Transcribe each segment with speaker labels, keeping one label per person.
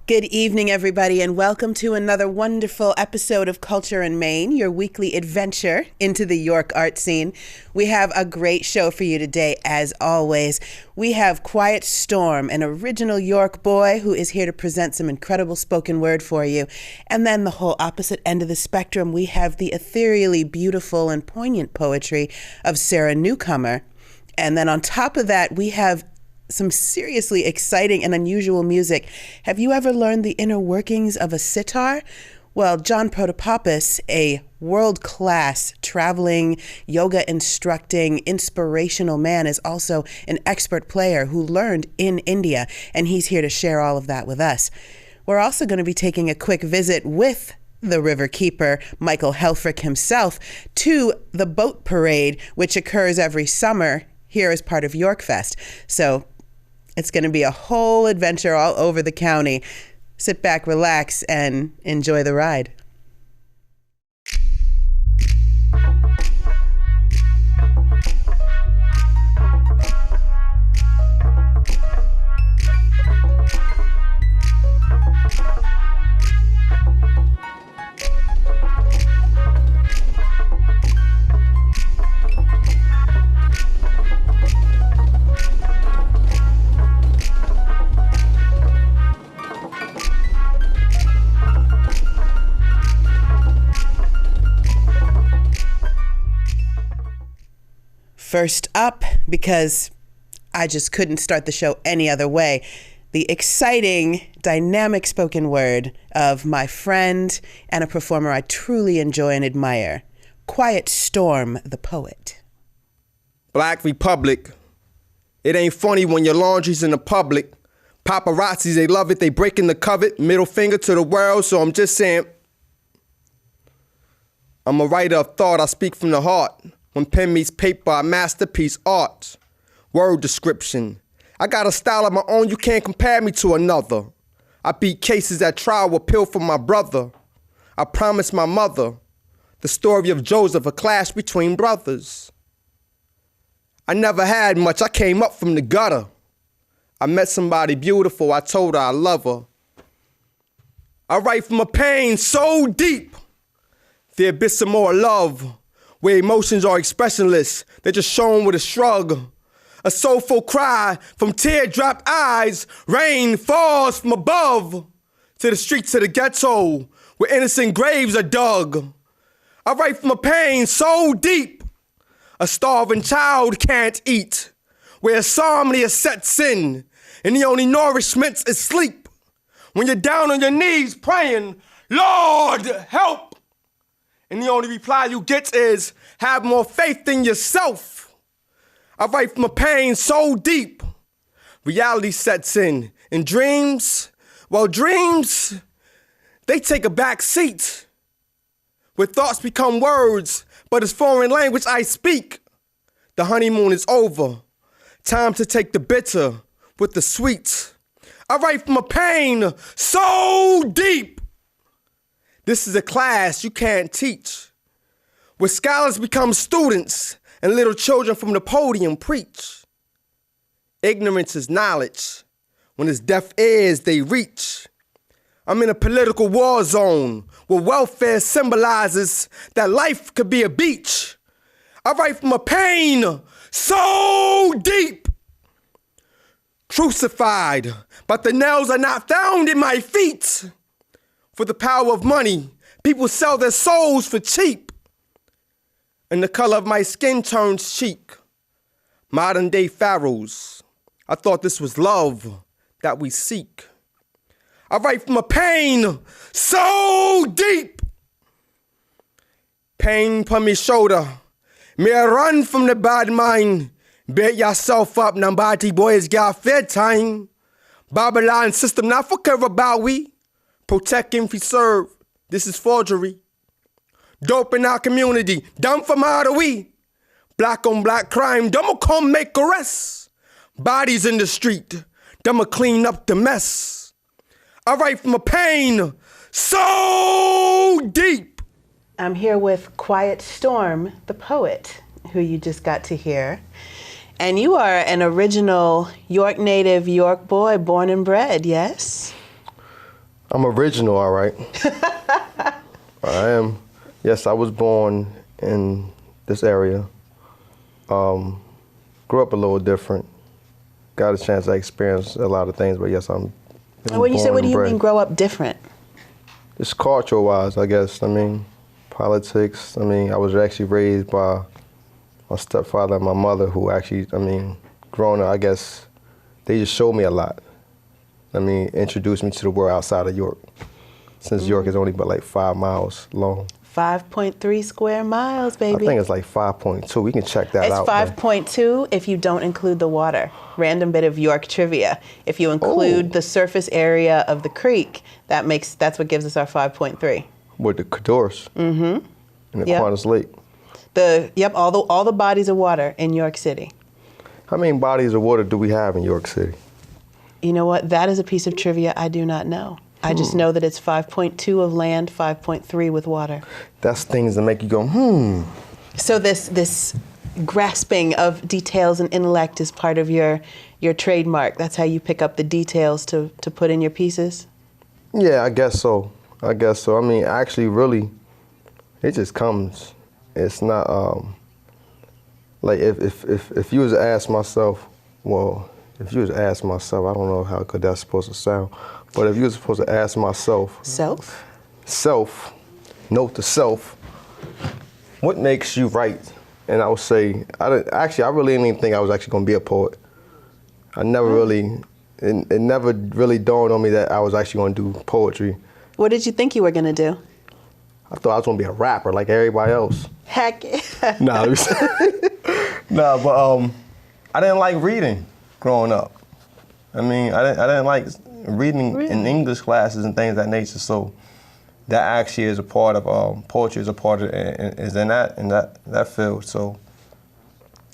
Speaker 1: Good evening, everybody, and welcome to another wonderful episode of Culture in Maine, your weekly adventure into the York art scene. We have a great show for you today, as always. We have Quiet Storm, an original York boy who is here to present some incredible spoken word for you. And then the whole opposite end of the spectrum, we have the ethereally beautiful and poignant poetry of Sara Newcomer. And then on top of that, we have some seriously exciting and unusual music. Have you ever learned the inner workings of a sitar? Well, John Protopopas, a world-class traveling, yoga instructing, inspirational man, is also an expert player who learned in India, and he's here to share all of that with us. We're also going to be taking a quick visit with the river keeper, Michael Helfrich himself, to the boat parade, which occurs every summer here as part of Yorkfest. So it's going to be a whole adventure all over the county. Sit back, relax, and enjoy the ride. First up, because I just couldn't start the show any other way, the exciting, dynamic spoken word of my friend and a performer I truly enjoy and admire, Quiet Storm, the poet.
Speaker 2: Black Republic. It ain't funny when your laundry's in the public. Paparazzis, they love it, they breaking the covet. Middle finger to the world, so I'm just saying. I'm a writer of thought, I speak from the heart. When pen meets paper, a masterpiece, art. Word description. I got a style of my own, you can't compare me to another. I beat cases at trial with pill from my brother. I promised my mother the story of Joseph, a clash between brothers. I never had much, I came up from the gutter. I met somebody beautiful, I told her I love her. I write from a pain so deep, the abyss of more love. Where emotions are expressionless, they're just shown with a shrug. A soulful cry from teardrop eyes, rain falls from above to the streets of the ghetto where innocent graves are dug. I write from a pain so deep, a starving child can't eat, where insomnia sets in and the only nourishment is sleep. When you're down on your knees praying, Lord, help! And the only reply you get is, have more faith in yourself. I write from a pain so deep, reality sets in. And dreams, well, dreams, they take a back seat. Where thoughts become words, but it's foreign language I speak. The honeymoon is over. Time to take the bitter with the sweet. I write from a pain so deep. This is a class you can't teach, where scholars become students and little children from the podium preach. Ignorance is knowledge, when it's deaf ears they reach. I'm in a political war zone where welfare symbolizes that life could be a beach. I write from a pain so deep. Crucified, but the nails are not found in my feet. For the power of money, people sell their souls for cheap. And the color of my skin turns cheek. Modern day pharaohs, I thought this was love that we seek. I write from a pain so deep. Pain upon me shoulder, may I run from the bad mind. Bet yourself up, nobody boys got fair time. Babylon system not for care about we. Protect and preserve, this is forgery. Dope in our community, done from out of we. Black on black crime, them will come make arrests. Bodies in the street, them will clean up the mess. I write from a pain so deep.
Speaker 1: I'm here with Quiet Storm, the poet, who you just got to hear. And you are an original York native, York boy, born and bred, yes?
Speaker 2: I'm original, all right. I am. Yes, I was born in this area. Grew up a little different. Got a chance to experience a lot of things, but yes, I'm.
Speaker 1: When you say, what do you mean grow up different?
Speaker 2: Just culture-wise, I guess. I mean, politics. I mean, I was actually raised by my stepfather and my mother, who actually, I mean, growing up, I guess, they just showed me a lot. I mean, introduced me to the world outside of York. Since York is only but like 5 miles long.
Speaker 1: 5.3 square miles, baby.
Speaker 2: I think it's like 5.2. We can check that out.
Speaker 1: It's 5.2 if you don't include the water. Random bit of York trivia. If you include the surface area of the creek, that's what gives us our 5.3.
Speaker 2: With the Codorus. And the Qantas Lake.
Speaker 1: All the bodies of water in York City.
Speaker 2: How many bodies of water do we have in York City?
Speaker 1: You know what? That is a piece of trivia I do not know. I just know that it's 5.2 of land, 5.3 with water.
Speaker 2: That's things that make you go,
Speaker 1: So this grasping of details and intellect is part of your trademark. That's how you pick up the details to put in your pieces?
Speaker 2: Yeah, I guess so. I mean, actually, really, it just comes. It's not, like if you was to ask myself, I don't know how good that's supposed to sound, but if you were supposed to ask myself. Note to self, what makes you write? And I would say, I really didn't even think I was actually going to be a poet. I never really, it never really dawned on me that I was actually going to do poetry.
Speaker 1: What did you think you were going to do?
Speaker 2: I thought I was going to be a rapper like everybody else.
Speaker 1: Heck yeah.
Speaker 2: But I didn't like reading growing up. I mean, I didn't like reading in English classes and things of that nature. So that actually is a part of poetry. Is a part of is in that field. So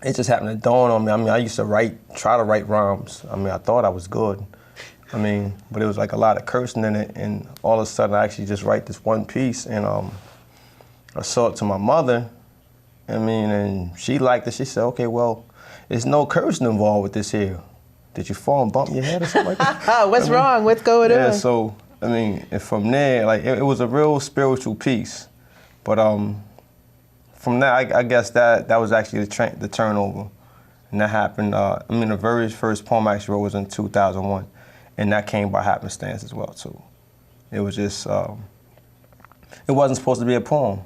Speaker 2: it just happened to dawn on me. I mean, I used to try to write rhymes. I mean, I thought I was good. I mean, but it was like a lot of cursing in it, and all of a sudden I actually just write this one piece, and I saw it to my mother. I mean, and she liked it. She said, "Okay, well, there's no cursing involved with this here. Did you fall and bump your head or something like that?"
Speaker 1: What's wrong? What's going on?
Speaker 2: Yeah, so, I mean, and from there, like, it was a real spiritual piece. But from there, I guess that was actually the turnover. And that happened, I mean, the very first poem I actually wrote was in 2001. And that came by happenstance as well, too. It was just, it wasn't supposed to be a poem.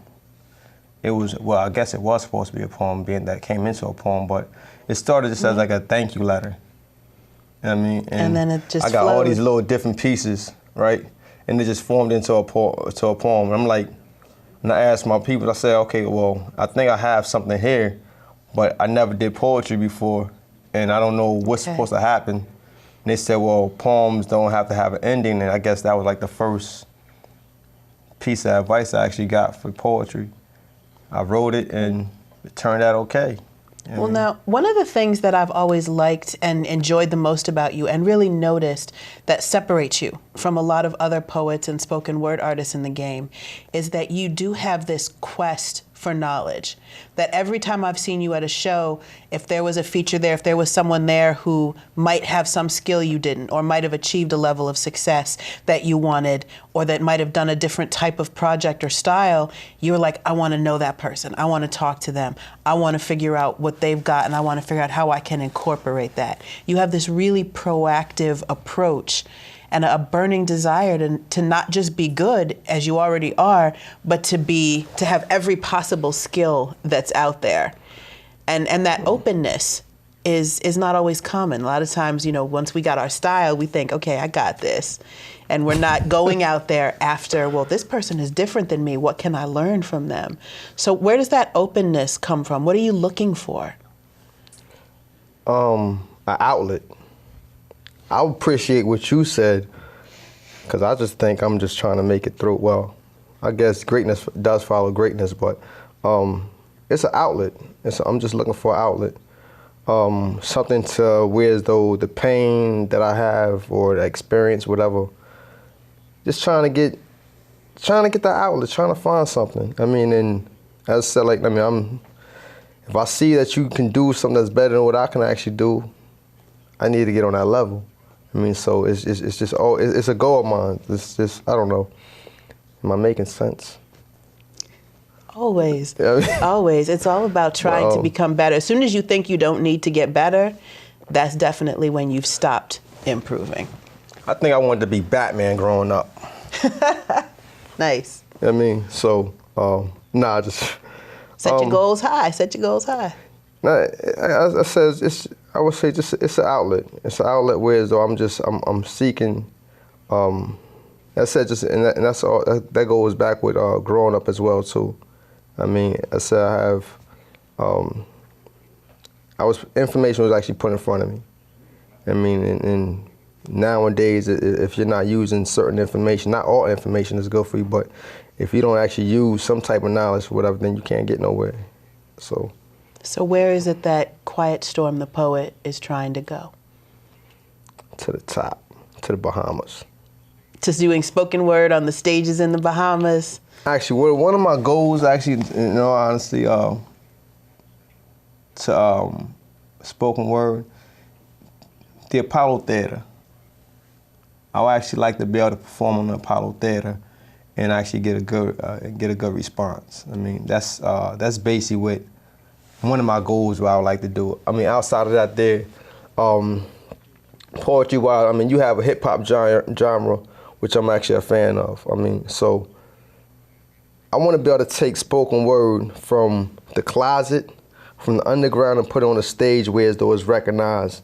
Speaker 2: It was, well, I guess it was supposed to be a poem, being that it came into a poem, but it started just as like a thank you letter. You know what I mean?
Speaker 1: And then it just
Speaker 2: I got
Speaker 1: flowed.
Speaker 2: all these little different pieces, right? And it just formed into a poem. And I'm like, and I asked my people, I said, okay, well, I think I have something here, but I never did poetry before, and I don't know what's supposed to happen. And they said, well, poems don't have to have an ending, and I guess that was like the first piece of advice I actually got for poetry. I wrote it, and it turned out okay.
Speaker 1: Well, now, one of the things that I've always liked and enjoyed the most about you, and really noticed that separates you from a lot of other poets and spoken word artists in the game, is that you do have this quest for knowledge. That every time I've seen you at a show, if there was a feature there, if there was someone there who might have some skill you didn't, or might have achieved a level of success that you wanted, or that might have done a different type of project or style, you were like, I want to know that person. I want to talk to them. I want to figure out what they've got, and I want to figure out how I can incorporate that. You have this really proactive approach and a burning desire to not just be good as you already are, but to have every possible skill that's out there. And that openness is not always common. A lot of times, you know, once we got our style, we think, okay, I got this. And we're not going out there after, well, this person is different than me. What can I learn from them? So where does that openness come from? What are you looking for?
Speaker 2: An outlet. I appreciate what you said, because I just think I'm just trying to make it through. Well, I guess greatness does follow greatness, but it's an outlet. I'm just looking for an outlet. Something to where as though the pain that I have or the experience, whatever, just trying to get that outlet, trying to find something. I mean, and as I said, like, I mean, if I see that you can do something that's better than what I can actually do, I need to get on that level. I mean, so it's just it's a goal of mine. It's just, I don't know. Am I making sense?
Speaker 1: Always.
Speaker 2: Yeah.
Speaker 1: Always. It's all about trying to become better. As soon as you think you don't need to get better, that's definitely when you've stopped improving.
Speaker 2: I think I wanted to be Batman growing up.
Speaker 1: Nice.
Speaker 2: I mean, so, just...
Speaker 1: Set your goals high. Set your goals high.
Speaker 2: Nah, I says I would say just it's an outlet. It's an outlet where as though I'm seeking. I said just and that's all. That goes back with growing up as well too. I mean, I said I have. Information was actually put in front of me. I mean, and nowadays, if you're not using certain information, not all information is good for you, but if you don't actually use some type of knowledge or whatever, then you can't get nowhere. So
Speaker 1: where is it that Quiet Storm the poet is trying to go?
Speaker 2: To the top, to the Bahamas.
Speaker 1: Just doing spoken word on the stages in the Bahamas?
Speaker 2: Actually, one of my goals, actually, in all honesty, to spoken word, the Apollo Theater. I would actually like to be able to perform on the Apollo Theater and actually get a good response. I mean, that's basically what one of my goals what I would like to do. I mean, outside of that, poetry-wise, I mean, you have a hip-hop genre, which I'm actually a fan of. I mean, so I want to be able to take spoken word from the closet, from the underground, and put it on a stage where as though it's recognized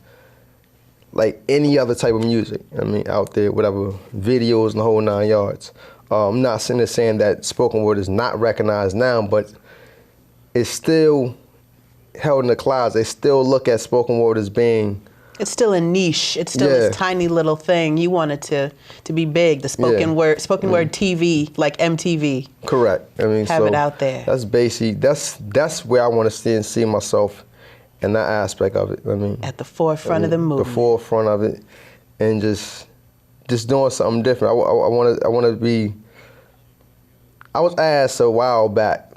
Speaker 2: like any other type of music. I mean, out there, whatever, videos and the whole 9 yards. I'm not sitting there saying that spoken word is not recognized now, but it's still held in the closet. They still look at spoken word as being...
Speaker 1: It's still a niche. It's still this tiny little thing. You want it to be big. The spoken word TV, like MTV.
Speaker 2: Correct. I mean,
Speaker 1: have it out there.
Speaker 2: That's basically that's where I want to see myself in that aspect of it. I mean,
Speaker 1: at the forefront of the movement.
Speaker 2: The forefront of it, and just doing something different. I want to be. I was asked a while back.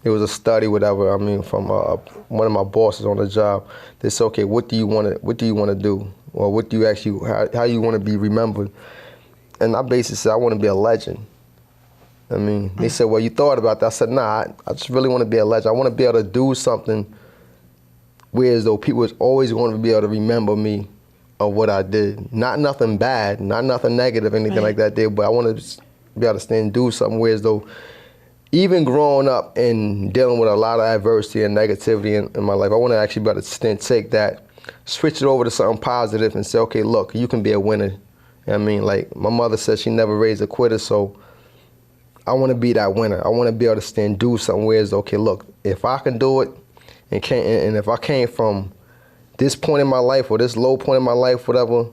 Speaker 2: It was a study, whatever. I mean, from one of my bosses on the job. They said, "Okay, what do you want to do, or what do you actually how you want to be remembered?" And I basically said, "I want to be a legend." I mean, they said, "Well, you thought about that?" I said, "Nah, I just really want to be a legend. I want to be able to do something where as though people is always going to be able to remember me of what I did. Not nothing bad, not nothing negative, anything like that there, but I want to be able to stand and do something where as though even growing up and dealing with a lot of adversity and negativity in my life, I want to actually be able to stand, take that, switch it over to something positive and say, okay, look, you can be a winner." You know what I mean? Like my mother said, she never raised a quitter, so I want to be that winner. I want to be able to stand and do something where it's, okay, look, if I can do it, and if I came from this point in my life or this low point in my life, whatever,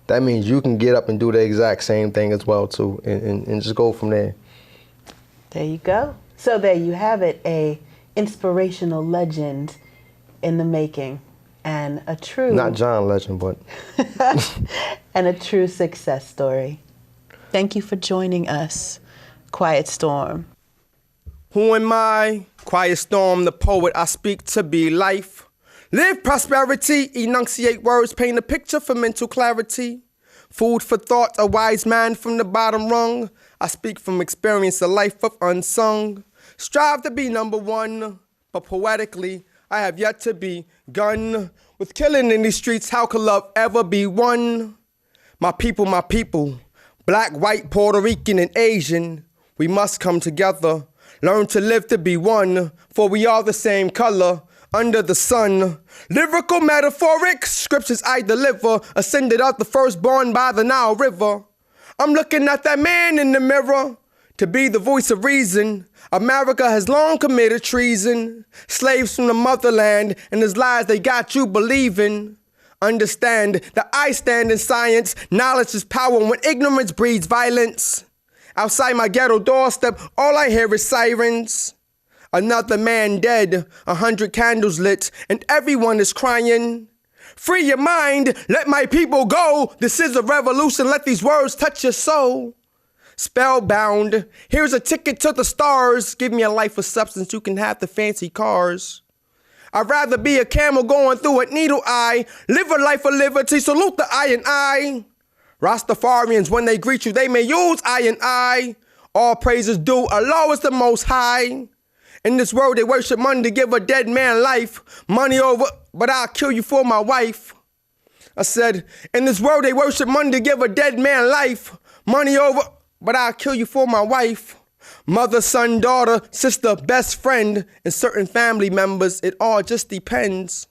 Speaker 2: that means you can get up and do the exact same thing as well too, and just go from there.
Speaker 1: There you go. So there you have it, a inspirational legend in the making, and a true...
Speaker 2: Not John Legend, but...
Speaker 1: and a true success story. Thank you for joining us, Quiet Storm.
Speaker 2: Who am I? Quiet Storm, the poet. I speak to be life. Live prosperity, enunciate words, paint a picture for mental clarity. Food for thought, a wise man from the bottom rung. I speak from experience, a life of unsung. Strive to be number one, but poetically, I have yet to be gun. With killing in these streets, how could love ever be won? My people, black, white, Puerto Rican, and Asian, we must come together. Learn to live to be one, for we are the same color under the sun. Lyrical, metaphoric, scriptures I deliver, ascended up the firstborn by the Nile River. I'm looking at that man in the mirror to be the voice of reason. America has long committed treason. Slaves from the motherland and his lies they got you believing. Understand that I stand in science. Knowledge is power when ignorance breeds violence. Outside my ghetto doorstep, all I hear is sirens. Another man dead, 100 candles lit, and everyone is crying. Free your mind, let my people go. This is a revolution, let these words touch your soul. Spellbound, here's a ticket to the stars. Give me a life of substance, you can have the fancy cars. I'd rather be a camel going through a needle eye. Live a life of liberty, salute the I and I. Rastafarians, when they greet you, they may use I and I. All praises due, Allah is the most high. In this world, they worship money to give a dead man life. Money over, but I'll kill you for my wife. I said, in this world, they worship money to give a dead man life. Money over, but I'll kill you for my wife. Mother, son, daughter, sister, best friend, and certain family members, it all just depends.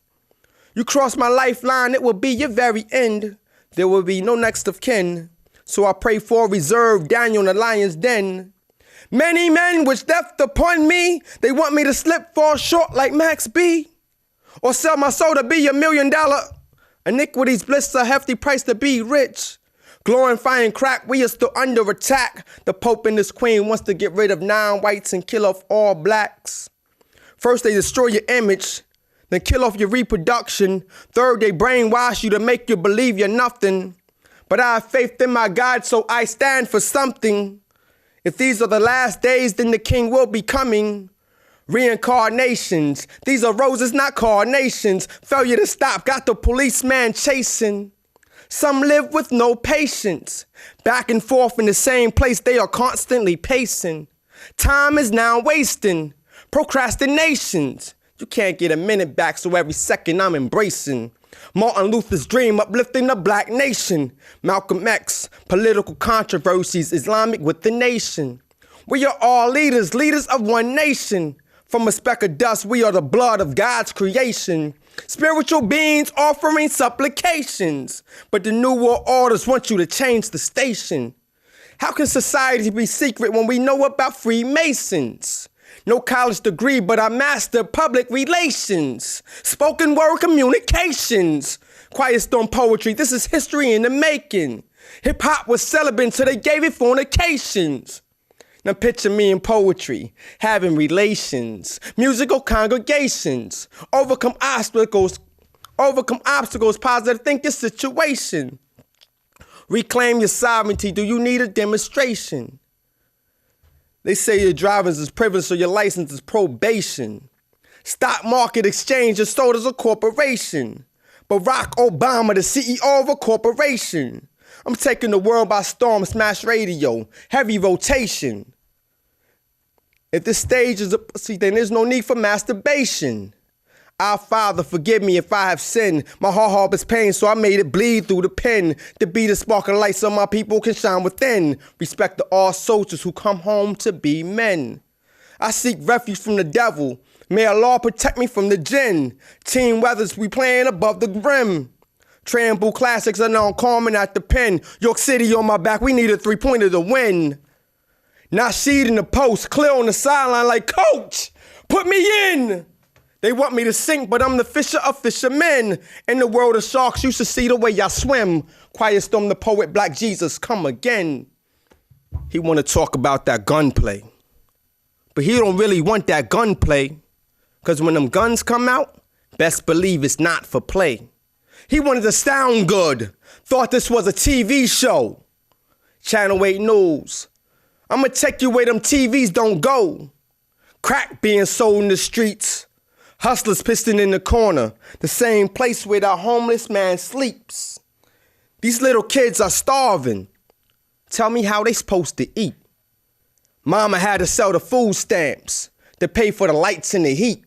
Speaker 2: You cross my lifeline, it will be your very end. There will be no next of kin. So I pray for a reserve Daniel in the lion's den. Many men wish death upon me. They want me to slip, fall short like Max B. Or sell my soul to be $1 million. Iniquity's bliss, a hefty price to be rich. Glorifying crack, we are still under attack. The Pope and his queen wants to get rid of non-whites and kill off all blacks. First they destroy your image, then kill off your reproduction. Third, they brainwash you to make you believe you're nothing. But I have faith in my God, so I stand for something. If these are the last days, then the king will be coming. Reincarnations, these are roses, not carnations. Failure to stop, got the policeman chasing. Some live with no patience. Back and forth in the same place, they are constantly pacing. Time is now wasting. Procrastinations. You can't get a minute back, so every second I'm embracing. Martin Luther's dream, uplifting the black nation. Malcolm X, political controversies, Islamic with the nation. We are all leaders, leaders of one nation. From a speck of dust, we are the blood of God's creation. Spiritual beings offering supplications. But the New World Orders want you to change the station. How can society be secret when we know about Freemasons? No college degree, but I mastered public relations. Spoken word communications. Quiet storm poetry, this is history in the making. Hip-hop was celibate till they gave it fornications. Now picture me in poetry, having relations, musical congregations, overcome obstacles, positive think your situation. Reclaim your sovereignty, do you need a demonstration? They say your driver's is privilege, so your license is probation. Stock market exchange is sold as a corporation. Barack Obama, the CEO of a corporation. I'm taking the world by storm, smash radio, heavy rotation. If this stage is a pussy, then there's no need for masturbation. Our Father, forgive me if I have sinned. My heart harbors pain, so I made it bleed through the pen. To be the spark of light so my people can shine within. Respect to all soldiers who come home to be men. I seek refuge from the devil. May Allah protect me from the jinn. Team Weathers, we playing above the rim. Trample classics are now calming at the pen. York City on my back, we need a three-pointer to win. Nasheed in the post, clear on the sideline like, coach, put me in. They want me to sink, but I'm the fisher of fishermen. In the world of sharks, you should see the way I swim. Quiet storm, the poet, Black Jesus, come again. He want to talk about that gunplay. But he don't really want that gunplay. Because when them guns come out, best believe it's not for play. He wanted to sound good. Thought this was a TV show. Channel 8 News. I'ma take you where them TVs don't go. Crack being sold in the streets. Hustlers pissing in the corner. The same place where the homeless man sleeps. These little kids are starving. Tell me how they supposed to eat. Mama had to sell the food stamps to pay for the lights and the heat.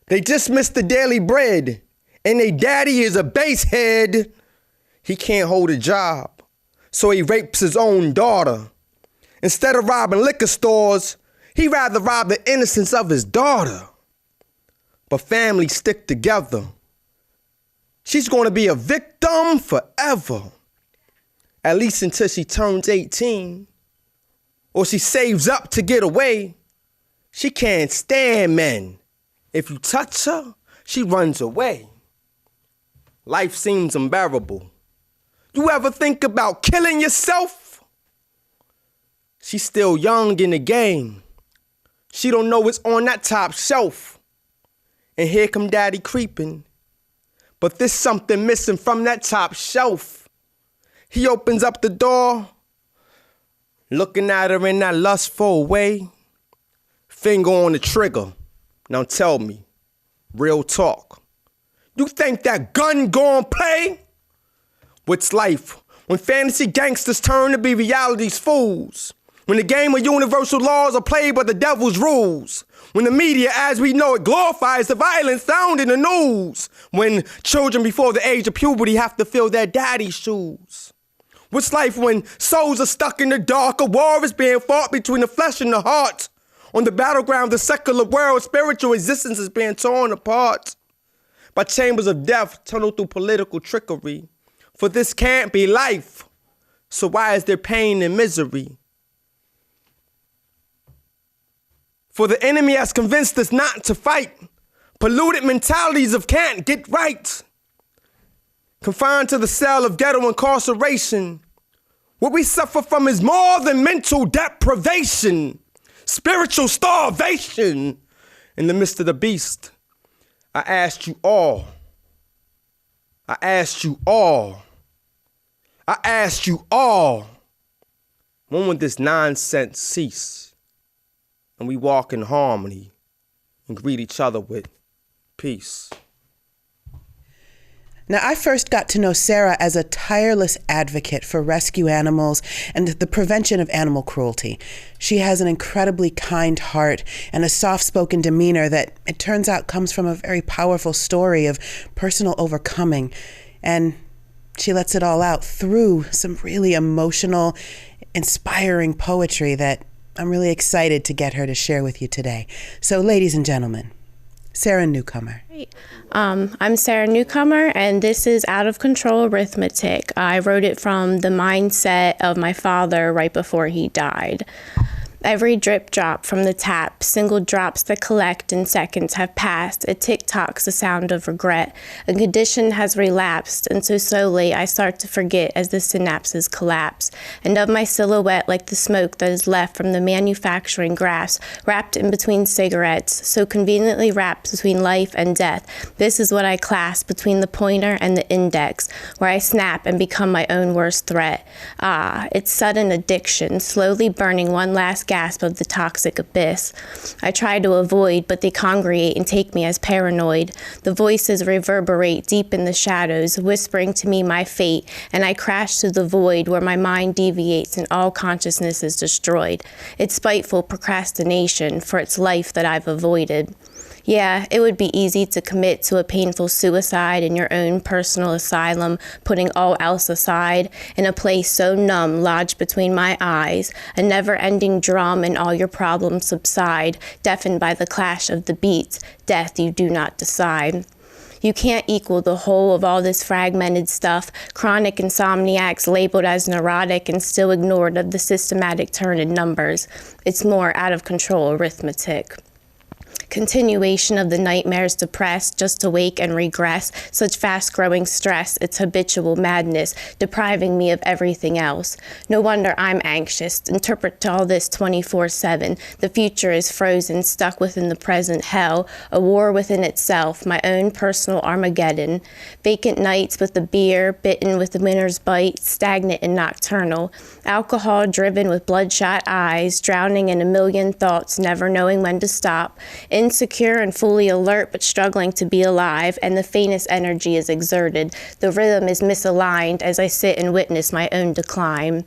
Speaker 2: They just missed the daily bread. And they daddy is a basehead. He can't hold a job, so he rapes his own daughter. Instead of robbing liquor stores, he'd rather rob the innocence of his daughter. But families stick together. She's going to be a victim forever. At least until she turns 18. Or she saves up to get away. She can't stand men. If you touch her, she runs away. Life seems unbearable. You ever think about killing yourself? She's still young in the game. She don't know it's on that top shelf. And here come daddy creeping. But there's something missing from that top shelf. He opens up the door, looking at her in that lustful way. Finger on the trigger. Now tell me, Real talk. You think that gun gon' play? What's life when fantasy gangsters turn to be reality's fools? When the game of universal laws are played by the devil's rules? When the media, as we know it, glorifies the violence found in the news? When children before the age of puberty have to fill their daddy's shoes? What's life when souls are stuck in the dark? A war is being fought between the flesh and the heart. On the battleground of the secular world, spiritual existence is being torn apart by chambers of death tunneled through political trickery. For this can't be life, so why is there pain and misery? For the enemy has convinced us not to fight. Polluted mentalities of can't get right. Confined to the cell of ghetto incarceration. What we suffer from is more than mental deprivation. Spiritual starvation. In the midst of the beast, I asked you all. I asked you all. I asked you all. When will this nonsense cease? And we walk in harmony and greet each other with peace.
Speaker 1: Now, I first got to know Sara as a tireless advocate for rescue animals and the prevention of animal cruelty. She has an incredibly kind heart and a soft-spoken demeanor that, it turns out, comes from a very powerful story of personal overcoming. And she lets it all out through some really emotional, inspiring poetry that I'm really excited to get her to share with you today. So, ladies and gentlemen, Sara Newcomer.
Speaker 3: Great. I'm Sara Newcomer, and this is Out of Control Arithmetic. I wrote it from the mindset of my father right before he died. Every drip drop from the tap, single drops that collect in seconds have passed. It tick-tocks the sound of regret. A condition has relapsed, and so slowly I start to forget as the synapses collapse. And of my silhouette like the smoke that is left from the manufacturing grass, wrapped in between cigarettes, so conveniently wrapped between life and death. This is what I clasp between the pointer and the index, where I snap and become my own worst threat. It's sudden addiction, slowly burning one last gasp of the toxic abyss. I try to avoid, but they congregate and take me as paranoid. The voices reverberate deep in the shadows, whispering to me my fate, and I crash through the void where my mind deviates and all consciousness is destroyed. It's spiteful procrastination for its life that I've avoided. Yeah, it would be easy to commit to a painful suicide in your own personal asylum, putting all else aside, in a place so numb lodged between my eyes, a never-ending drum and all your problems subside, deafened by the clash of the beats, death you do not decide. You can't equal the whole of all this fragmented stuff, chronic insomniacs labeled as neurotic and still ignored of the systematic turn in numbers. It's more out of control arithmetic. Continuation of the nightmares depressed, just awake and regress, such fast-growing stress, it's habitual madness, depriving me of everything else. No wonder I'm anxious, interpret all this 24/7. The future is frozen, stuck within the present hell, a war within itself, my own personal Armageddon. Vacant nights with the beer, bitten with the winter's bite, stagnant and nocturnal. Alcohol driven with bloodshot eyes, drowning in a million thoughts, never knowing when to stop. Insecure and fully alert, but struggling to be alive, and the faintest energy is exerted. The rhythm is misaligned as I sit and witness my own decline.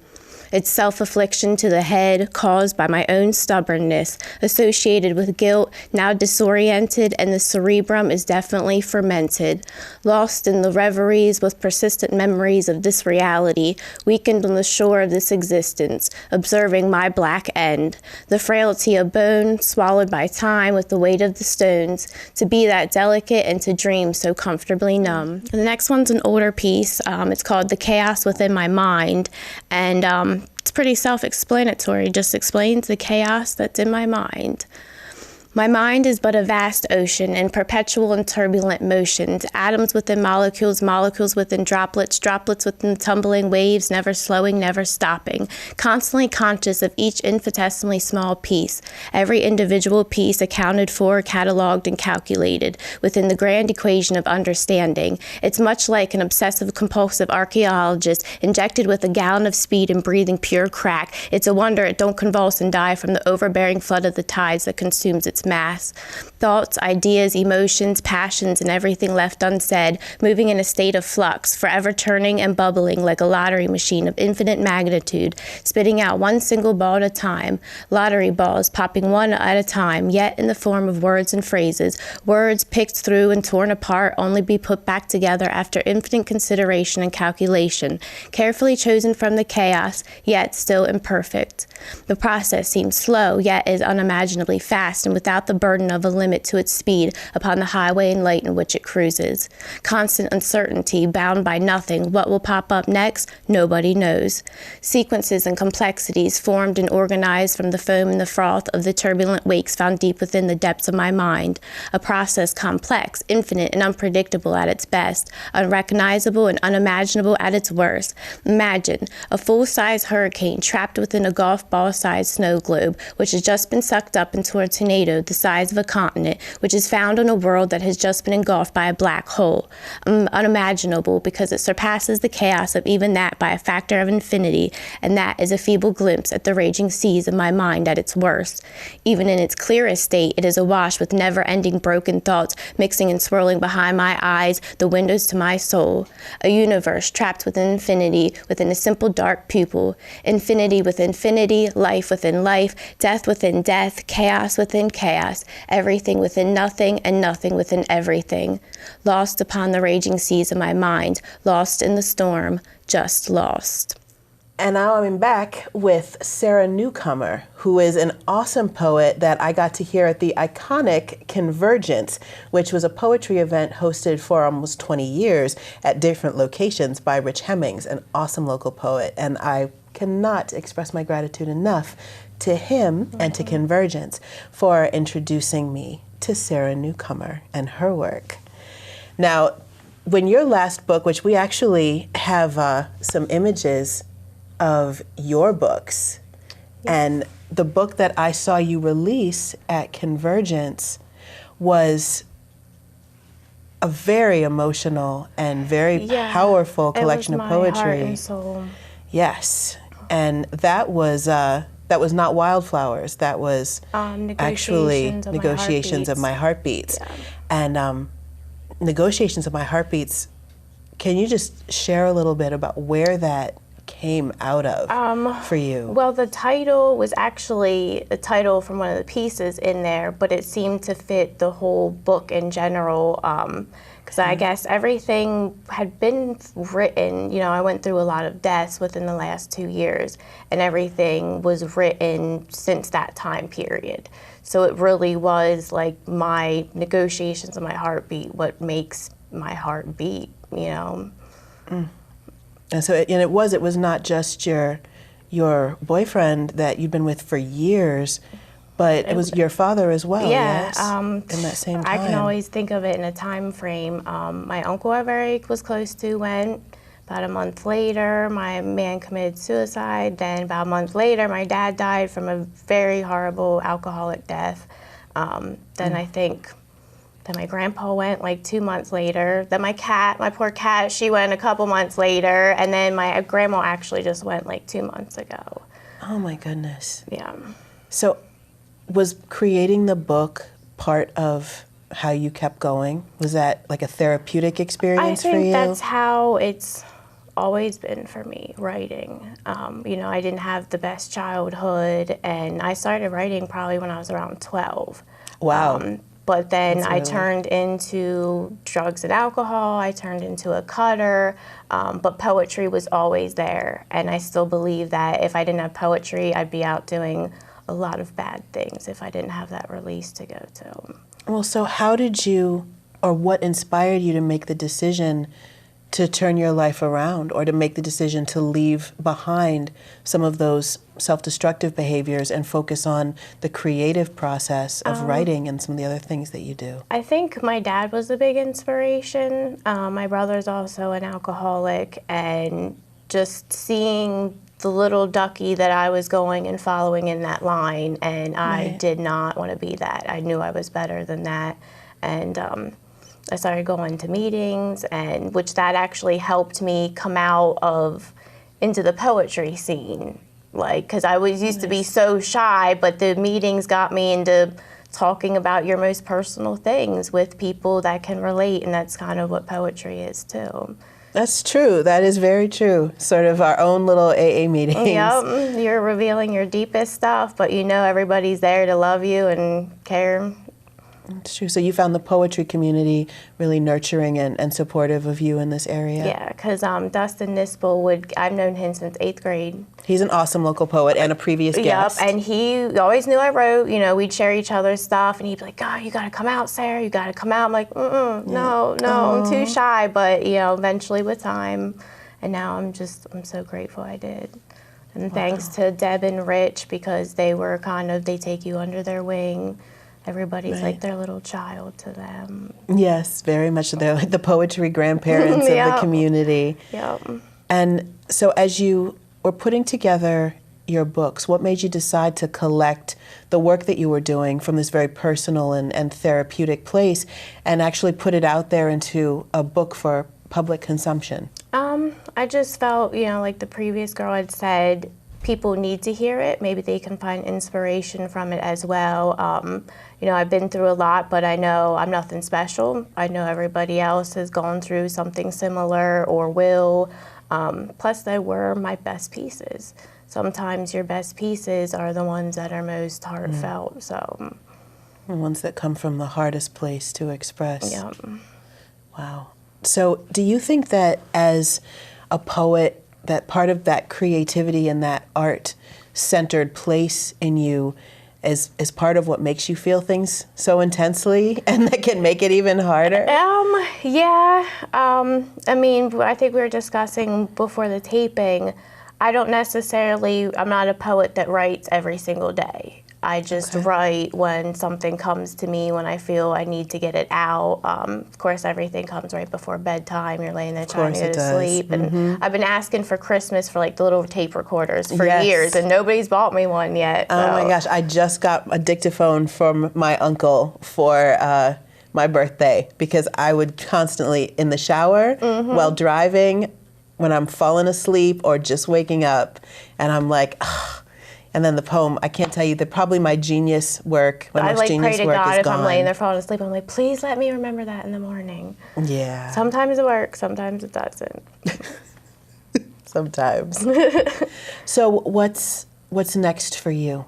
Speaker 3: It's self-affliction to the head, caused by my own stubbornness, associated with guilt, now disoriented, and the cerebrum is definitely fermented. Lost in the reveries with persistent memories of this reality, weakened on the shore of this existence, observing my black end. The frailty of bone, swallowed by time with the weight of the stones, to be that delicate and to dream so comfortably numb. The next one's an older piece. It's called The Chaos Within My Mind, and it's pretty self-explanatory, just explains the chaos that's in my mind. My mind is but a vast ocean in perpetual and turbulent motions, atoms within molecules, molecules within droplets, droplets within tumbling waves, never slowing, never stopping, constantly conscious of each infinitesimally small piece, every individual piece accounted for, cataloged, and calculated within the grand equation of understanding. It's much like an obsessive-compulsive archaeologist injected with a gallon of speed and breathing pure crack. It's a wonder it don't convulse and die from the overbearing flood of the tides that consumes its mass. Thoughts, ideas, emotions, passions, and everything left unsaid, moving in a state of flux, forever turning and bubbling like a lottery machine of infinite magnitude, spitting out one single ball at a time, lottery balls popping one at a time, yet in the form of words and phrases, words picked through and torn apart, only be put back together after infinite consideration and calculation, carefully chosen from the chaos, yet still imperfect. The process seems slow, yet is unimaginably fast, and without the burden of a limit to its speed upon the highway and light in which it cruises. Constant uncertainty, bound by nothing. What will pop up next? Nobody knows. Sequences and complexities formed and organized from the foam and the froth of the turbulent wakes found deep within the depths of my mind. A process complex, infinite, and unpredictable at its best, unrecognizable and unimaginable at its worst. Imagine a full-size hurricane trapped within a golf ball-sized snow globe, which has just been sucked up into a tornado the size of a continent, which is found on a world that has just been engulfed by a black hole. Unimaginable because it surpasses the chaos of even that by a factor of infinity, and that is a feeble glimpse at the raging seas of my mind at its worst. Even in its clearest state, it is awash with never-ending broken thoughts, mixing and swirling behind my eyes, the windows to my soul. A universe trapped within infinity, within a simple dark pupil. Infinity within infinity, life within life, death within death, chaos within chaos, everything within nothing and nothing within everything. Lost upon the raging seas of my mind, lost in the storm, just lost.
Speaker 1: And now I'm back with Sara Newcomer, who is an awesome poet that I got to hear at the iconic Convergence, which was a poetry event hosted for almost 20 years at different locations by Rich Hemmings, an awesome local poet. And I cannot express my gratitude enough to him and to Convergence for introducing me to Sara Newcomer and her work. Now, when your last book, which we actually have some images of your books, and the book that I saw you release at Convergence was a very emotional and very powerful collection of poetry.
Speaker 3: Heart and soul.
Speaker 1: Yes, and that was not Wildflowers. That was actually Negotiations of My Heartbeats.
Speaker 3: Yeah.
Speaker 1: And Negotiations of My Heartbeats. Can you just share a little bit about where that came out of for you?
Speaker 3: Well, the title was actually a title from one of the pieces in there, but it seemed to fit the whole book in general, because I guess everything had been written. You know, I went through a lot of deaths within the last 2 years, and everything was written since that time period. So it really was like my negotiations of my heartbeat, what makes my heart beat, you know.
Speaker 1: And so, it was not just your boyfriend that you'd been with for years, but it was your father as well.
Speaker 3: Yeah,
Speaker 1: yes? In that same time.
Speaker 3: I can always think of it in a time frame. My uncle I very was close to went. About a month later, my man committed suicide. Then about a month later, my dad died from a very horrible alcoholic death. Then I think then my grandpa went like 2 months later. Then my poor cat, she went a couple months later. And then my grandma actually just went like 2 months ago.
Speaker 1: Oh my goodness.
Speaker 3: Yeah.
Speaker 1: So was creating the book part of how you kept going? Was that like a therapeutic experience for you?
Speaker 3: I think that's how it's always been for me, writing. You know, I didn't have the best childhood, and I started writing probably when I was around 12.
Speaker 1: Wow.
Speaker 3: But then
Speaker 1: That's
Speaker 3: I
Speaker 1: really...
Speaker 3: turned into drugs and alcohol, I turned into a cutter, but poetry was always there. And I still believe that if I didn't have poetry, I'd be out doing a lot of bad things if I didn't have that release to go to.
Speaker 1: Well, so how did you, or what inspired you to make the decision to turn your life around, or to make the decision to leave behind some of those self-destructive behaviors and focus on the creative process of writing and some of the other things that you do?
Speaker 3: I think my dad was a big inspiration. My brother's also an alcoholic, and just seeing the little ducky that I was going and following in that line, and I did not want to be that. I knew I was better than that, and I started going to meetings, and which that actually helped me come out of into the poetry scene, like, because I was used to be so shy, but the meetings got me into talking about your most personal things with people that can relate, and that's kind of what poetry is too.
Speaker 1: That's true. That is very true. Sort of our own little AA meetings.
Speaker 3: Yep, you're revealing your deepest stuff, but you know everybody's there to love you and care.
Speaker 1: It's true. So you found the poetry community really nurturing and supportive of you in this area.
Speaker 3: Yeah, because Dustin Nispel I've known him since 8th grade.
Speaker 1: He's an awesome local poet and a previous guest.
Speaker 3: Yep, and he always knew I wrote. You know, we'd share each other's stuff, and he'd be like, "God, you got to come out, Sarah. You got to come out." I'm like, no, I'm too shy. But, you know, eventually with time, and now I'm so grateful I did. And thanks to Deb and Rich, because they take you under their wing. Everybody's like their little child to them.
Speaker 1: Yes, very much. They're like the poetry grandparents of the community.
Speaker 3: Yep.
Speaker 1: And so as you were putting together your books, what made you decide to collect the work that you were doing from this very personal and therapeutic place and actually put it out there into a book for public consumption?
Speaker 3: I just felt, you know, like the previous girl had said, people need to hear it. Maybe they can find inspiration from it as well. You know, I've been through a lot, but I know I'm nothing special. I know everybody else has gone through something similar or will. Plus, they were my best pieces. Sometimes your best pieces are the ones that are most heartfelt. So,
Speaker 1: the ones that come from the hardest place to express.
Speaker 3: Yeah.
Speaker 1: Wow. So, do you think that as a poet, that part of that creativity and that art-centered place in you is part of what makes you feel things so intensely and that can make it even harder?
Speaker 3: Yeah. I mean, I think we were discussing before the taping, I'm not a poet that writes every single day. I just write when something comes to me, when I feel I need to get it out. Of course, everything comes right before bedtime. You're laying there trying to go to sleep. And I've been asking for Christmas for like the little tape recorders for years, and nobody's bought me one yet. So.
Speaker 1: Oh my gosh, I just got a dictaphone from my uncle for my birthday because I would constantly, in the shower, while driving, when I'm falling asleep or just waking up, and I'm like, ugh. And then the poem, I can't tell you, probably my genius work, my most genius work is gone. I pray to God if I'm laying there falling asleep, I'm like, please let me remember that in the morning. Yeah. Sometimes it works, sometimes it doesn't. Sometimes. So what's next for you?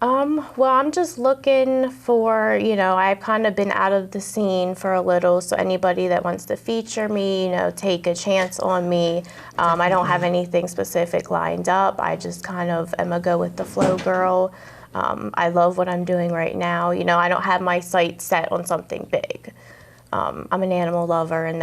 Speaker 3: Well, I'm just looking for, I've kind of been out of the scene for a little, so anybody that wants to feature me, take a chance on me. I don't have anything specific lined up. I just kind of am a go with the flow girl. I love what I'm doing right now. I don't have my sights set on something big. I'm an animal lover, and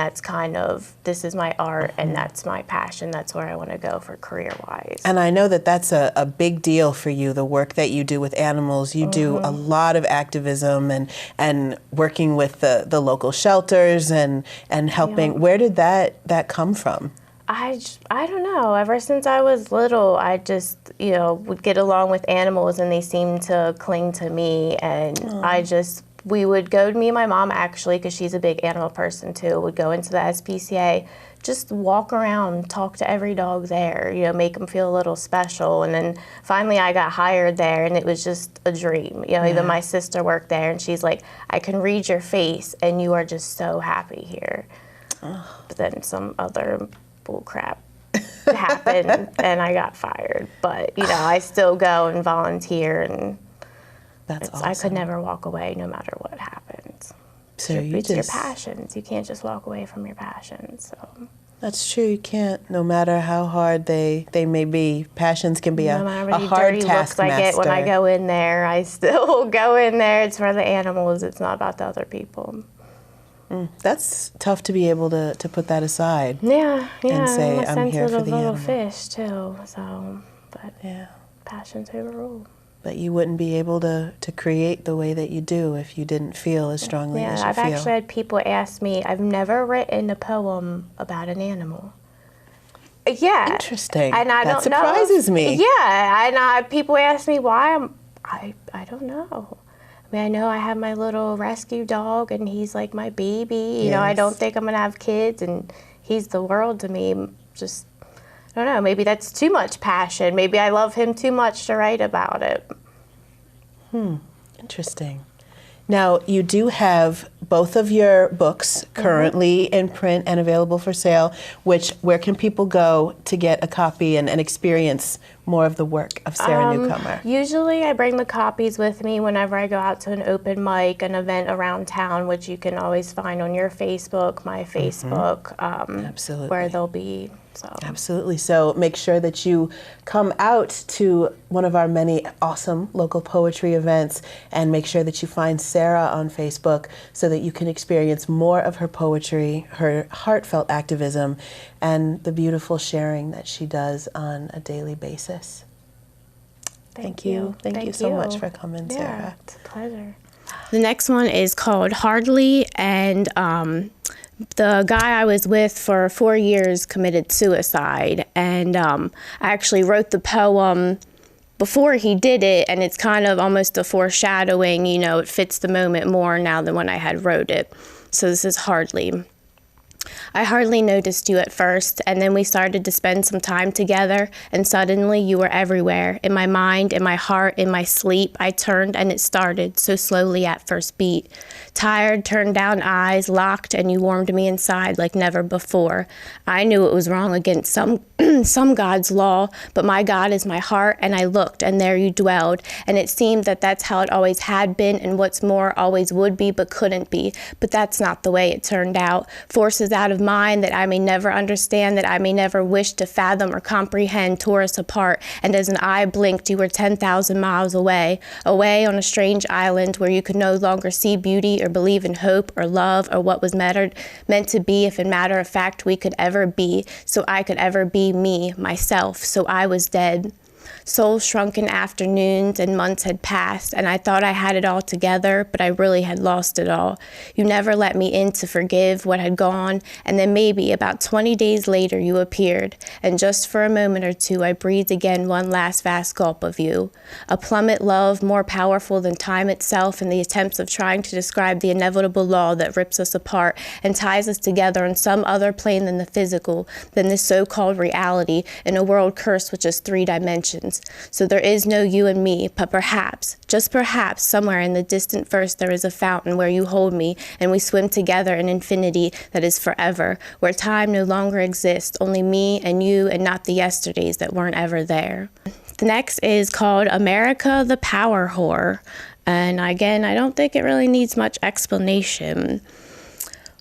Speaker 3: this is my art, and that's my passion. That's where I want to go for career-wise.
Speaker 1: And I know that that's a big deal for you, the work that you do with animals. You do a lot of activism and working with the local shelters and helping. Yeah. Where did that come from? I
Speaker 3: don't know. Ever since I was little, I just, would get along with animals, and they seemed to cling to me, and we would go, me and my mom actually, because she's a big animal person too, would go into the SPCA, just walk around, talk to every dog there, make them feel a little special. And then finally I got hired there, and it was just a dream. Even my sister worked there, and she's like, I can read your face, and you are just so happy here. But then some other bull crap happened, and I got fired. But, I still go and volunteer, and that's awesome. I could never walk away no matter what happens.
Speaker 1: So
Speaker 3: it's your passions. You can't just walk away from your passions. So
Speaker 1: that's true. You can't, no matter how hard they may be. Passions can be a hard taskmaster. No matter how many dirty looks I get when I go in there, I still go in there. It's for the animals. It's not about the other people. That's tough to be able to put that aside.
Speaker 3: Yeah.
Speaker 1: And say, I'm here for the
Speaker 3: little
Speaker 1: animal.
Speaker 3: Fish too. So, but passions overrule.
Speaker 1: But you wouldn't be able to create the way that you do if you didn't feel as strongly as you
Speaker 3: I've
Speaker 1: feel.
Speaker 3: actually had people ask me, I've never written a poem about an animal. Yeah.
Speaker 1: Interesting.
Speaker 3: And I
Speaker 1: that
Speaker 3: don't know.
Speaker 1: surprises me.
Speaker 3: Yeah, and people ask me why. I don't know. I mean, I know I have my little rescue dog, and he's like my baby. You know, I don't think I'm going to have kids, and he's the world to me. Just, I don't know, maybe that's too much passion. Maybe I love him too much to write about it.
Speaker 1: Interesting. Now, you do have both of your books currently in print and available for sale, where can people go to get a copy and experience more of the work of Sara Newcomer?
Speaker 3: Usually I bring the copies with me whenever I go out to an open mic, an event around town, which you can always find on your Facebook, my Facebook,
Speaker 1: Absolutely.
Speaker 3: where they'll be. So.
Speaker 1: Absolutely. So make sure that you come out to one of our many awesome local poetry events, and make sure that you find Sara on Facebook so that you can experience more of her poetry, her heartfelt activism, and the beautiful sharing that she does on a daily basis. Thank you. Thank you so much for coming, Sara.
Speaker 3: It's a pleasure. The next one is called Hardly, and the guy I was with for 4 years committed suicide, and I actually wrote the poem before he did it, and it's kind of almost a foreshadowing, you know, it fits the moment more now than when I had wrote it. So this is Hardly. I hardly noticed you at first, and then we started to spend some time together, and suddenly you were everywhere, in my mind, in my heart, in my sleep. I turned, and it started, so slowly at first beat. Tired, turned down eyes, locked, and you warmed me inside like never before. I knew it was wrong against some God's law, but my God is my heart, and I looked, and there you dwelled, and it seemed that that's how it always had been, and what's more, always would be, but couldn't be. But that's not the way it turned out. Forces out of mind that I may never understand, that I may never wish to fathom or comprehend, tore us apart, and as an eye blinked, you were 10,000 miles away on a strange island where you could no longer see beauty or believe in hope or love or what was meant to be, if in matter of fact we could ever be, so I could ever be me, myself, so I was dead. Soul-shrunken afternoons and months had passed, and I thought I had it all together, but I really had lost it all. You never let me in to forgive what had gone, and then maybe about 20 days later you appeared, and just for a moment or two I breathed again one last vast gulp of you. A plummet love more powerful than time itself in the attempts of trying to describe the inevitable law that rips us apart and ties us together on some other plane than the physical, than this so-called reality, in a world cursed with just 3 dimensions. So there is no you and me, but perhaps, just perhaps, somewhere in the distant verse there is a fountain where you hold me and we swim together in infinity that is forever, where time no longer exists, only me and you and not the yesterdays that weren't ever there. The next is called America the Power Whore, and again, I don't think it really needs much explanation.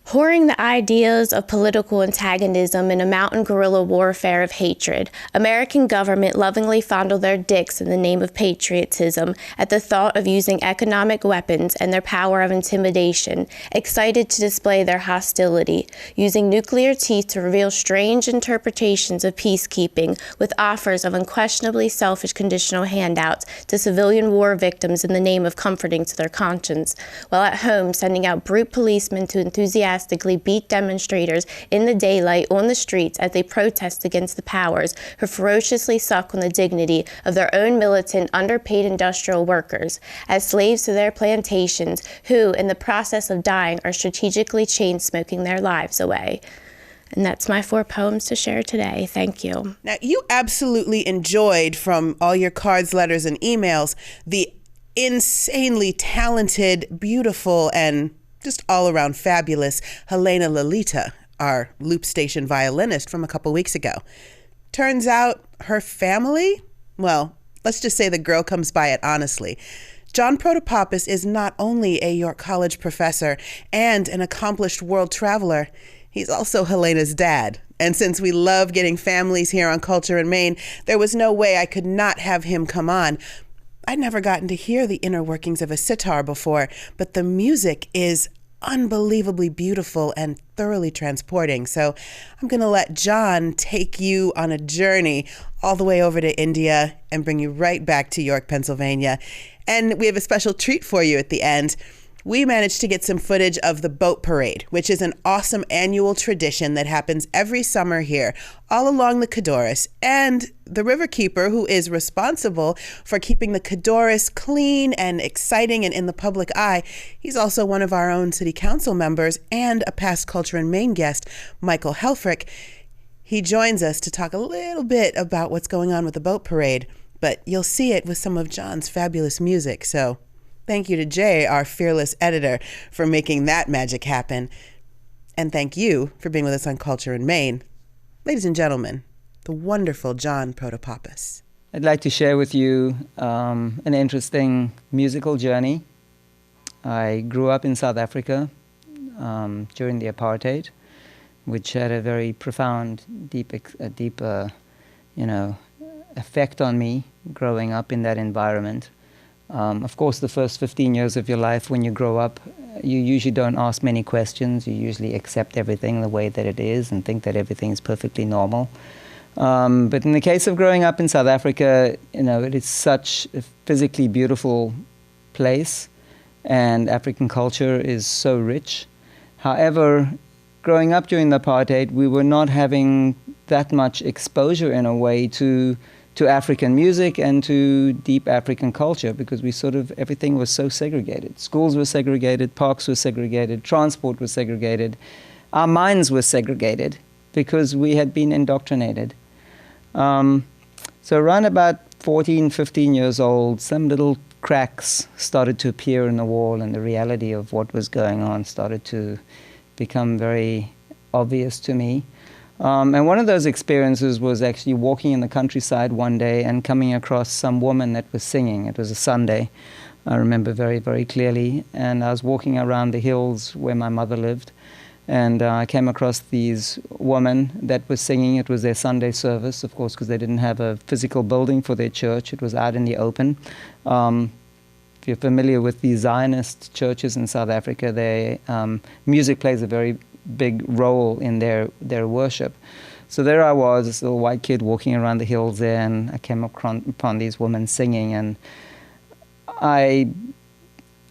Speaker 3: Whoring the ideas of political antagonism in a mountain guerrilla warfare of hatred, American government lovingly fondle their dicks in the name of patriotism at the thought of using economic weapons and their power of intimidation, excited to display their hostility, using nuclear teeth to reveal strange interpretations of peacekeeping with offers of unquestionably selfish conditional handouts to civilian war victims in the name of comforting to their conscience, while at home sending out brute policemen to enthusiastically beat demonstrators in the daylight on the streets as they protest against the powers who ferociously suck on the dignity of their own militant, underpaid industrial workers as slaves to their plantations who, in the process of dying, are strategically chain-smoking their lives away. And that's my 4 poems to share today. Thank you.
Speaker 1: Now, you absolutely enjoyed, from all your cards, letters, and emails, the insanely talented, beautiful, and just all-around fabulous Helena Lolita, our loop station violinist from a couple weeks ago. Turns out her family, well, let's just say the girl comes by it honestly. John Protopopas is not only a York College professor and an accomplished world traveler, he's also Helena's dad. And since we love getting families here on Culture in Maine, there was no way I could not have him come on. I'd never gotten to hear the inner workings of a sitar before, but the music is unbelievably beautiful and thoroughly transporting. So I'm going to let John take you on a journey all the way over to India and bring you right back to York, Pennsylvania. And we have a special treat for you at the end. We managed to get some footage of the boat parade, which is an awesome annual tradition that happens every summer here, all along the Codorus. And the riverkeeper, who is responsible for keeping the Codorus clean and exciting and in the public eye, he's also one of our own city council members and a past Culture in Maine guest, Michael Helfrich. He joins us to talk a little bit about what's going on with the boat parade, but you'll see it with some of John's fabulous music, so Thank you to Jay, our fearless editor, for making that magic happen. And thank you for being with us on Culture in Maine. Ladies and gentlemen, the wonderful John Protopopas.
Speaker 4: I'd like to share with you an interesting musical journey. I grew up in South Africa during the apartheid, which had a very profound, deep effect on me growing up in that environment. Of course, the first 15 years of your life when you grow up, you usually don't ask many questions. You usually accept everything the way that it is and think that everything is perfectly normal. But in the case of growing up in South Africa, it is such a physically beautiful place, and African culture is so rich. However, growing up during the apartheid, we were not having that much exposure in a way to African music and to deep African culture, because everything was so segregated. Schools were segregated, parks were segregated, transport was segregated. Our minds were segregated because we had been indoctrinated. So around about 14, 15 years old, some little cracks started to appear in the wall, and the reality of what was going on started to become very obvious to me. And one of those experiences was actually walking in the countryside one day and coming across some woman that was singing. It was a Sunday, I remember very, very clearly. And I was walking around the hills where my mother lived, and I came across these women that was singing. It was their Sunday service, of course, because they didn't have a physical building for their church. It was out in the open. If you're familiar with the Zionist churches in South Africa, music plays a very big role in their worship. So there I was, this little white kid walking around the hills there, and I came upon these women singing, and I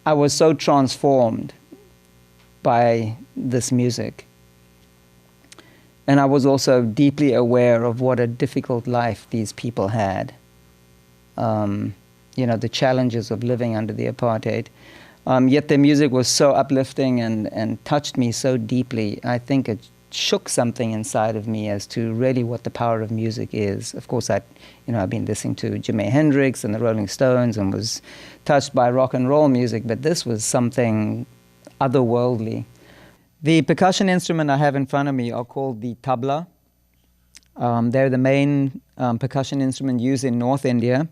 Speaker 4: was so transformed by this music. And I was also deeply aware of what a difficult life these people had. The challenges of living under the apartheid. Yet their music was so uplifting and touched me so deeply. I think it shook something inside of me as to really what the power of music is. Of course, I've been listening to Jimi Hendrix and the Rolling Stones and was touched by rock and roll music, but this was something otherworldly. The percussion instrument I have in front of me are called the tabla. They're the main percussion instrument used in North India.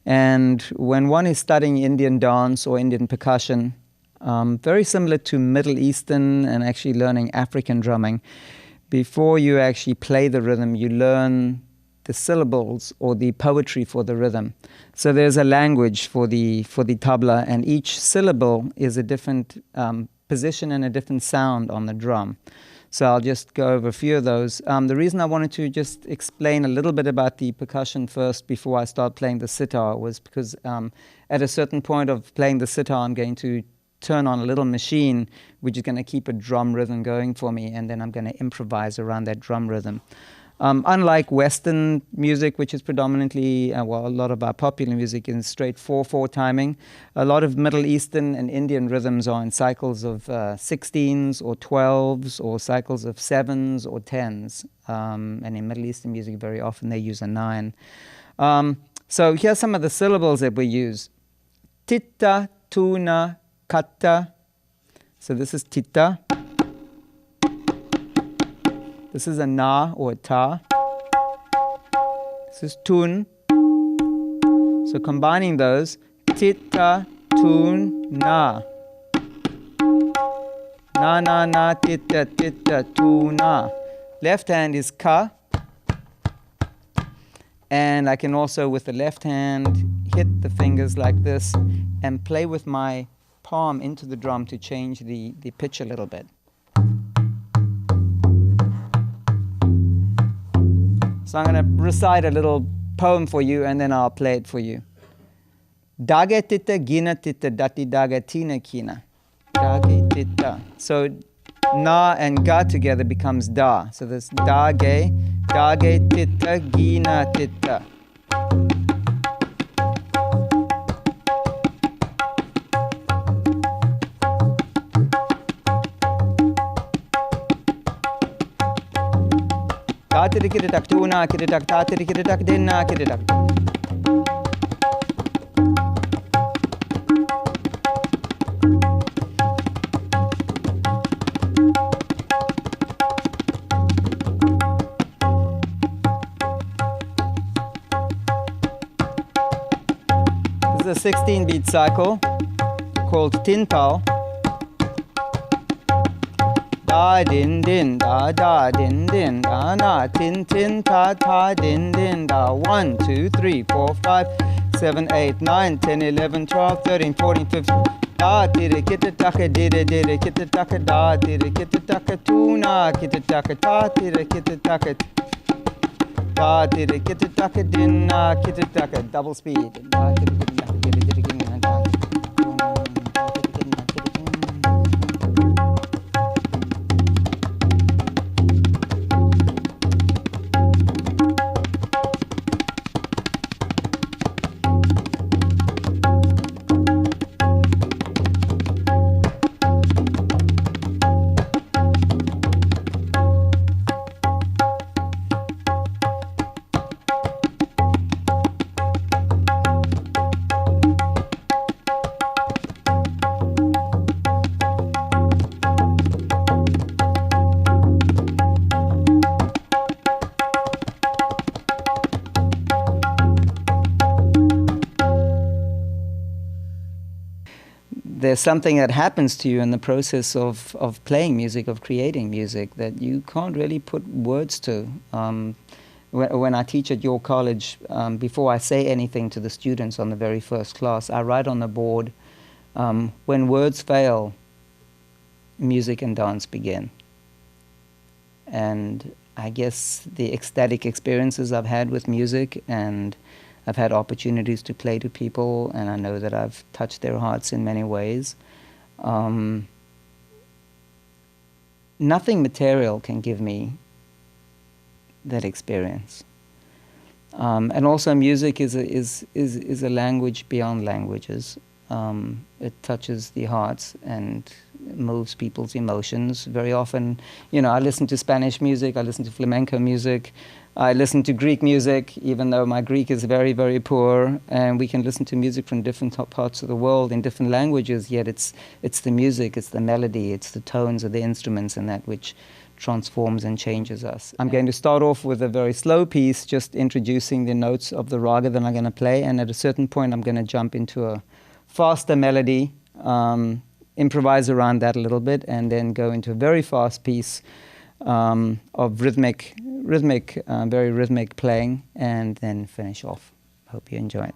Speaker 4: And when one is studying Indian dance or Indian percussion, very similar to Middle Eastern and actually learning African drumming, before you actually play the rhythm, you learn the syllables or the poetry for the rhythm. So there's a language for the tabla, and each syllable is a different position and a different sound on the drum. So I'll just go over a few of those. The reason I wanted to just explain a little bit about the percussion first before I start playing the sitar was because at a certain point of playing the sitar, I'm going to turn on a little machine which is going to keep a drum rhythm going for me, and then I'm going to improvise around that drum rhythm. Unlike Western music, which is predominantly, a lot of our popular music in straight 4/4 timing, a lot of Middle Eastern and Indian rhythms are in cycles of 16s or 12s or cycles of 7s or 10s. And in Middle Eastern music, very often they use a 9. So here's some of the syllables that we use. Titta, tuna, katta. So this is titta. This is a na or a ta. This is tun. So combining those, titta, tun, na. Na, na, na, titta, titta, tu, na. Left hand is ka. And I can also, with the left hand, hit the fingers like this and play with my palm into the drum to change the pitch a little bit. So I'm going to recite a little poem for you, and then I'll play it for you. Dage tita gina tita dati daga tina kina. Dage tita. So na and ga together becomes da. So this dage tita gina tita. Tatirikitak tuna kiritak tatirikitak dinna kiritak. a 16-beat cycle called Tin Pao. Da din din da da din din da na tin tin ta ta din din da 1 2 3 4 5 7 8 9 10 11 12 13 14 15 da tira kita taka dida dida kita taka da tira kita taka tuna kita taka ta tira kita taka da tira kita taka din na kita taka double speed da tira kita taka dida dida dida da there's something that happens to you in the process of playing music, of creating music, that you can't really put words to. When I teach at your college, before I say anything to the students on the very first class, I write on the board, when words fail, music and dance begin. And I guess the ecstatic experiences I've had with music, and I've had opportunities to play to people, and I know that I've touched their hearts in many ways. Nothing material can give me that experience. And also music is a language beyond languages. It touches the hearts and moves people's emotions. Very often, I listen to Spanish music, I listen to flamenco music, I listen to Greek music, even though my Greek is very, very poor, and we can listen to music from different parts of the world in different languages, yet it's the music, it's the melody, it's the tones of the instruments, and that which transforms and changes us. I'm going to start off with a very slow piece, just introducing the notes of the raga that I'm going to play, and at a certain point I'm going to jump into a faster melody, improvise around that a little bit, and then go into a very fast piece of rhythmic, very rhythmic playing, and then finish off. Hope you enjoy it.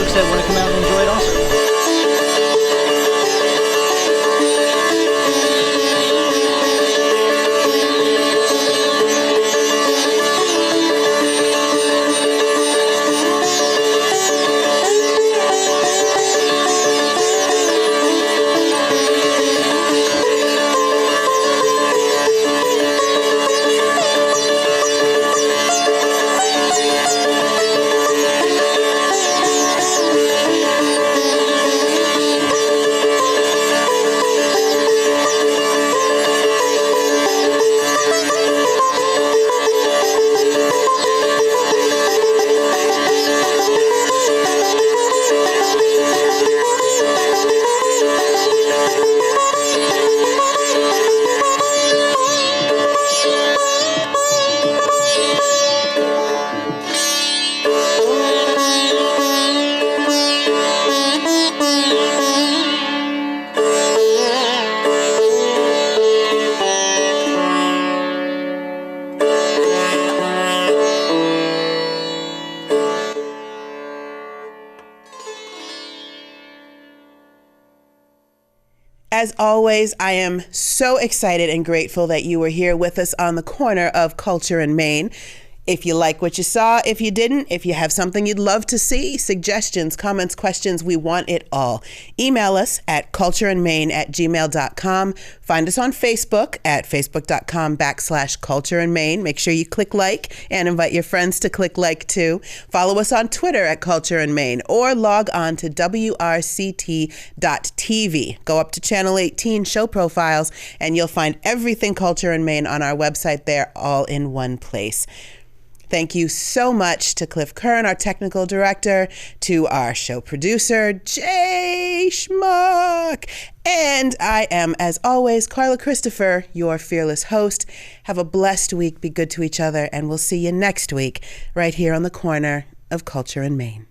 Speaker 5: folks that want to come out and enjoy it also.
Speaker 1: As always, I am so excited and grateful that you were here with us on the corner of Culture in Maine. If you like what you saw, if you didn't, if you have something you'd love to see, suggestions, comments, questions, we want it all. Email us at cultureinmaine@gmail.com. Find us on Facebook at facebook.com/cultureinmaine. Make sure you click like and invite your friends to click like too. Follow us on Twitter at Culture in Maine or log on to wrct.tv. Go up to Channel 18 show profiles and you'll find everything Culture in Maine on our website there, all in one place. Thank you so much to Cliff Kern, our technical director, to our show producer, Jay Schmuck. And I am, as always, Carla Christopher, your fearless host. Have a blessed week. Be good to each other. And we'll see you next week right here on the corner of Culture in Maine.